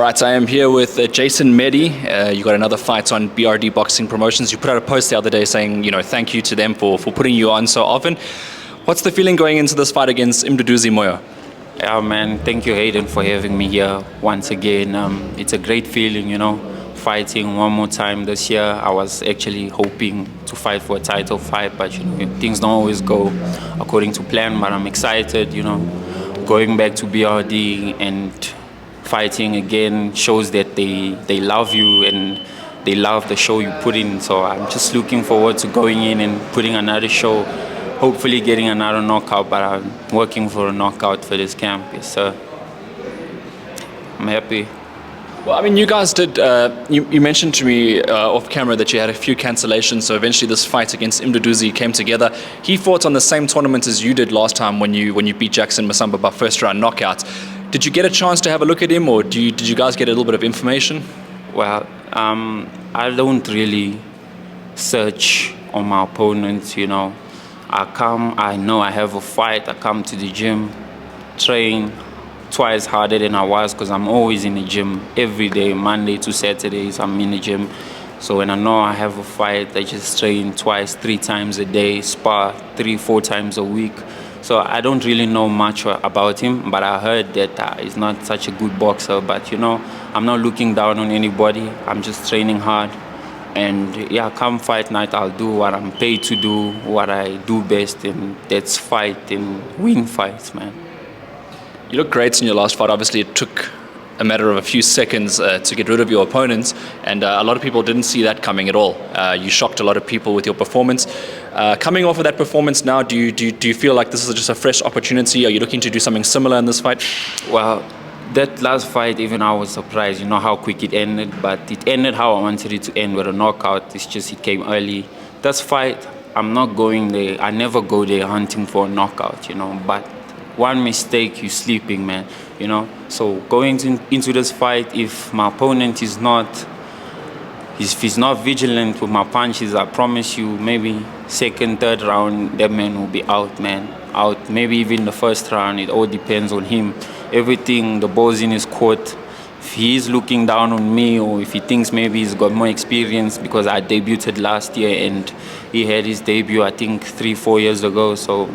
right, I am here with Jason Medi. You got another fight on BRD Boxing Promotions. You put out a post the other day saying, thank you to them for putting you on so often. What's the feeling going into this fight against Mduduzi Moyo? Yeah, man, thank you, Hayden, for having me here once again. It's a great feeling, fighting one more time this year. I was actually hoping to fight for a title fight, but things don't always go according to plan. But I'm excited, going back to BRD and fighting again shows that they love you and they love the show you put in. So I'm just looking forward to going in and putting another show, hopefully getting another knockout, but I'm working for a knockout for this camp. Yes, sir. I'm happy. Well, I mean, you guys did, you mentioned to me off camera that you had a few cancellations, so eventually this fight against Mduduzi came together. He fought on the same tournament as you did last time when you beat Jackson Masamba by first round knockout. Did you get a chance to have a look at him, or did you guys get a little bit of information? Well, I don't really search on my opponents, I know I have a fight, I come to the gym, train twice harder than I was because I'm always in the gym every day, Monday to Saturdays I'm in the gym. So when I know I have a fight, I just train twice, 3 times a day, spar 3-4 times a week. So I don't really know much about him, but I heard that he's not such a good boxer. But I'm not looking down on anybody. I'm just training hard. And yeah, come fight night, I'll do what I'm paid to do, what I do best, and that's fight and win fights, man. You look great in your last fight. Obviously, it took a matter of a few seconds to get rid of your opponents, and a lot of people didn't see that coming at all. You shocked a lot of people with your performance. Coming off of that performance now, do you feel like this is just a fresh opportunity? Are you looking to do something similar in this fight? Well, that last fight, even I was surprised, how quick it ended, but it ended how I wanted it to end, with a knockout. It's just it came early. This fight, I'm not going there. I never go there hunting for a knockout, but one mistake, you're sleeping, man, So going into this fight, if my opponent is not, if he's not vigilant with my punches, I promise you, maybe second, third round, that man will be out, man. Out, maybe even the first round. It all depends on him. Everything, the ball's in his court. If he's looking down on me, or if he thinks maybe he's got more experience, because I debuted last year and he had his debut, I think, 3-4 years ago. So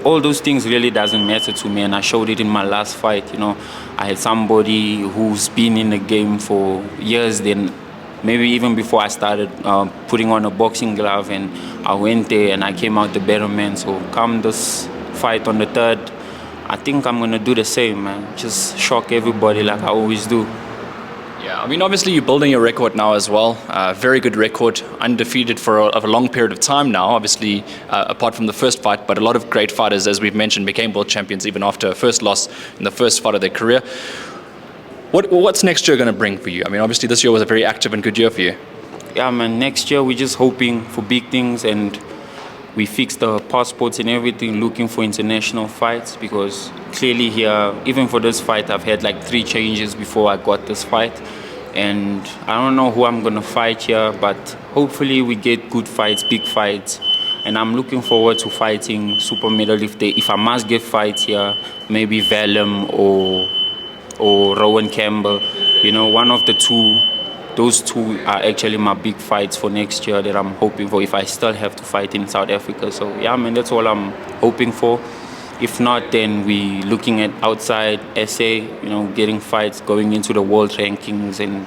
all those things really doesn't matter to me, and I showed it in my last fight. I had somebody who's been in the game for years, then maybe even before I started putting on a boxing glove, and I went there and I came out the better man. So come this fight on the 3rd, I think I'm going to do the same, man. Just shock everybody like I always do. Yeah, I mean, obviously you're building a record now as well. Very good record, undefeated for a long period of time now, obviously, apart from the first fight. But a lot of great fighters, as we've mentioned, became world champions even after a first loss in the first fight of their career. What's next year going to bring for you? I mean, obviously this year was a very active and good year for you. Yeah, man, next year we're just hoping for big things, and we fixed the passports and everything, looking for international fights, because clearly here, even for this fight, I've had like 3 changes before I got this fight. And I don't know who I'm going to fight here, but hopefully we get good fights, big fights. And I'm looking forward to fighting super middle if I must get fights here, maybe Vellum or Rowan Campbell. One of the two. Those 2 are actually my big fights for next year that I'm hoping for, if I still have to fight in South Africa. So yeah, man, that's all I'm hoping for. If not, then we looking at outside SA, getting fights, going into the world rankings, and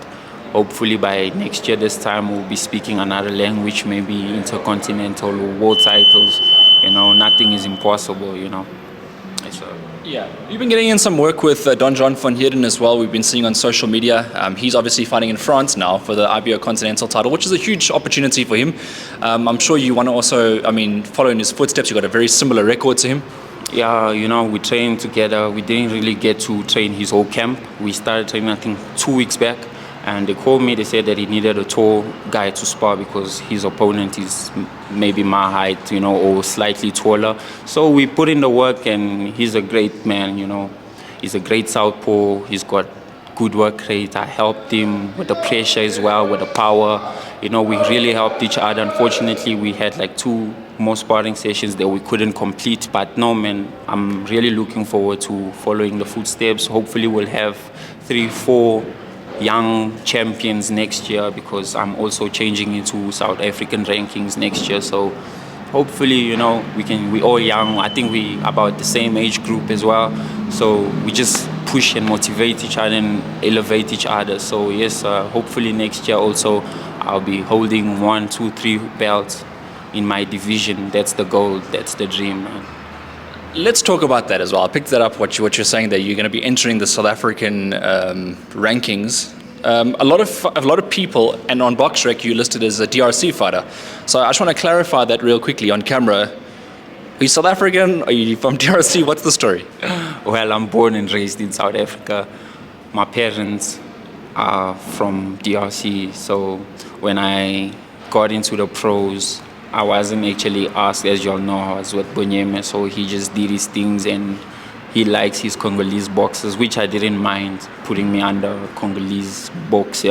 hopefully by next year this time we'll be speaking another language, maybe intercontinental or world titles. Nothing is impossible, Yeah, you've been getting in some work with Don John van Heerden as well. We've been seeing on social media. He's obviously fighting in France now for the IBO Continental title, which is a huge opportunity for him. I'm sure you want to also, follow in his footsteps. You've got a very similar record to him. Yeah, we trained together. We didn't really get to train his whole camp. We started training, I think, 2 weeks back. And they called me, they said that he needed a tall guy to spar because his opponent is maybe my height, or slightly taller. So we put in the work, and he's a great man, He's a great southpaw. He's got good work rate. I helped him with the pressure as well, with the power. We really helped each other. Unfortunately, we had like 2 more sparring sessions that we couldn't complete. But no, man, I'm really looking forward to following the footsteps. Hopefully we'll have 3, 4 young champions next year, because I'm also changing into South African rankings next year. So hopefully, we all young. I think we about the same age group as well. So we just push and motivate each other and elevate each other. So yes, hopefully next year also I'll be holding 1, 2, 3 belts in my division. That's the goal. That's the dream, man. Let's talk about that as well. I picked that up, what you're saying, that you're going to be entering the South African rankings. A lot of people, and on BoxRec you listed as a DRC fighter. So I just want to clarify that real quickly on camera. Are you South African? Are you from DRC? What's the story? Well, I'm born and raised in South Africa. My parents are from DRC. So when I got into the pros, I wasn't actually asked. As you all know, I was with Bonyeme, so he just did his things, and he likes his Congolese boxers, which I didn't mind putting me under Congolese box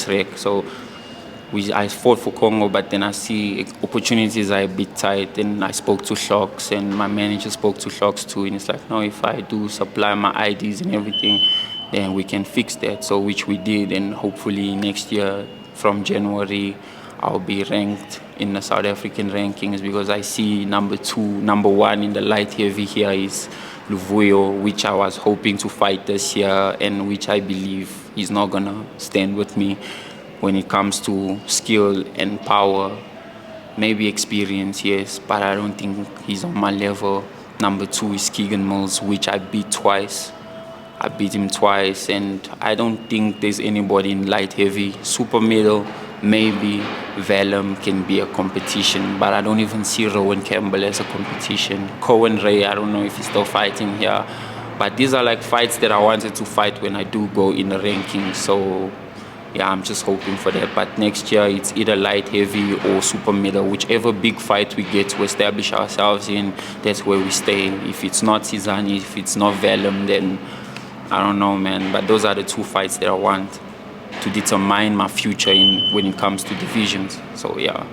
rec. So I fought for Congo, but then I see opportunities are a bit tight, and I spoke to Shocks, and my manager spoke to Shocks too, and it's like, no, if I do supply my IDs and everything, then we can fix that. So which we did, and hopefully next year from January I'll be ranked in the South African rankings, because I see number 1 in the light heavy here is Luvuyo, which I was hoping to fight this year, and which I believe he's not gonna stand with me when it comes to skill and power. Maybe experience, yes, but I don't think he's on my level. Number 2 is Keegan Mills, which I beat twice. I beat him twice, and I don't think there's anybody in light heavy. Super middle, maybe Vellum can be a competition, but I don't even see Rowan Campbell as a competition. Cohen Ray, I don't know if he's still fighting here. But these are like fights that I wanted to fight when I do go in the rankings. So yeah, I'm just hoping for that. But next year it's either light heavy or super middle. Whichever big fight we get to establish ourselves in, that's where we stay. If it's not Cizani, if it's not Vellum, then I don't know, man. But those are the 2 fights that I want to determine my future when it comes to divisions. So yeah.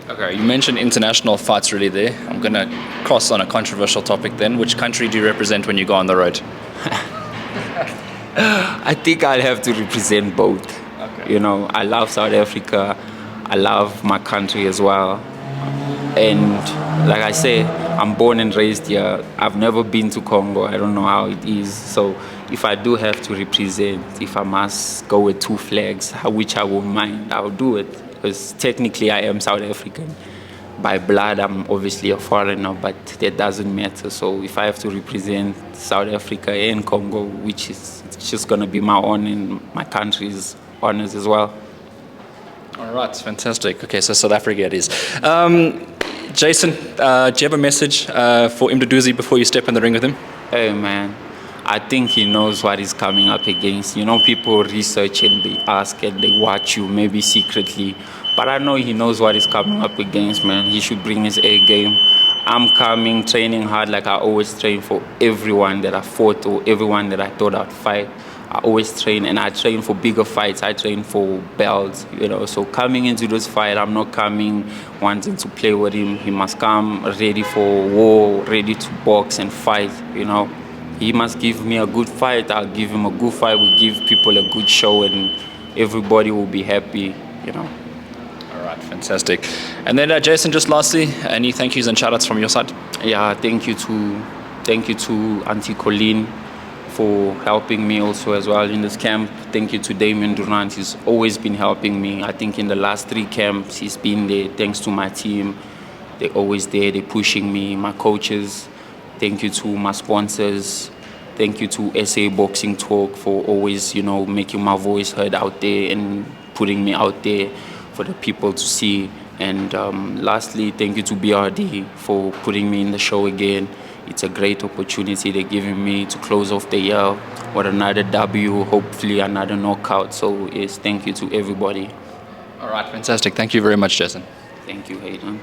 Okay, you mentioned international fights really there. I'm going to cross on a controversial topic then. Which country do you represent when you go on the road? I think I'll have to represent both. Okay. I love South Africa. I love my country as well. And like I say, I'm born and raised here. I've never been to Congo. I don't know how it is. So if I do have to represent, if I must go with 2 flags, which I won't mind, I'll do it. Because technically I am South African. By blood, I'm obviously a foreigner, but that doesn't matter. So if I have to represent South Africa and Congo, which is it's just going to be my honor and my country's honors as well. All right, fantastic. Okay, so South Africa it is. Jason, do you have a message for Mduduzi before you step in the ring with him? Hey, man. I think he knows what he's coming up against. People research and they ask and they watch you, maybe secretly. But I know he knows what he's coming up against, man. He should bring his A game. I'm coming, training hard like I always train for everyone that I fought or everyone that I thought I'd fight. I always train, and I train for bigger fights. I train for belts, So coming into this fight, I'm not coming wanting to play with him. He must come ready for war, ready to box and fight, He must give me a good fight. I'll give him a good fight. We'll give people a good show, and everybody will be happy, All right, fantastic. And then, Jason, just lastly, any thank yous and shout-outs from your side? Yeah, thank you to Auntie Colleen for helping me also as well in this camp. Thank you to Damien Durant. He's always been helping me. I think in the last 3 camps, he's been there. Thanks to my team. They're always there. They're pushing me. My coaches. Thank you to my sponsors. Thank you to SA Boxing Talk for always, making my voice heard out there and putting me out there for the people to see. And lastly, thank you to BRD for putting me in the show again. It's a great opportunity they're giving me to close off the year with another W, hopefully another knockout. So yes, thank you to everybody. All right, fantastic. Thank you very much, Jason. Thank you, Hayden.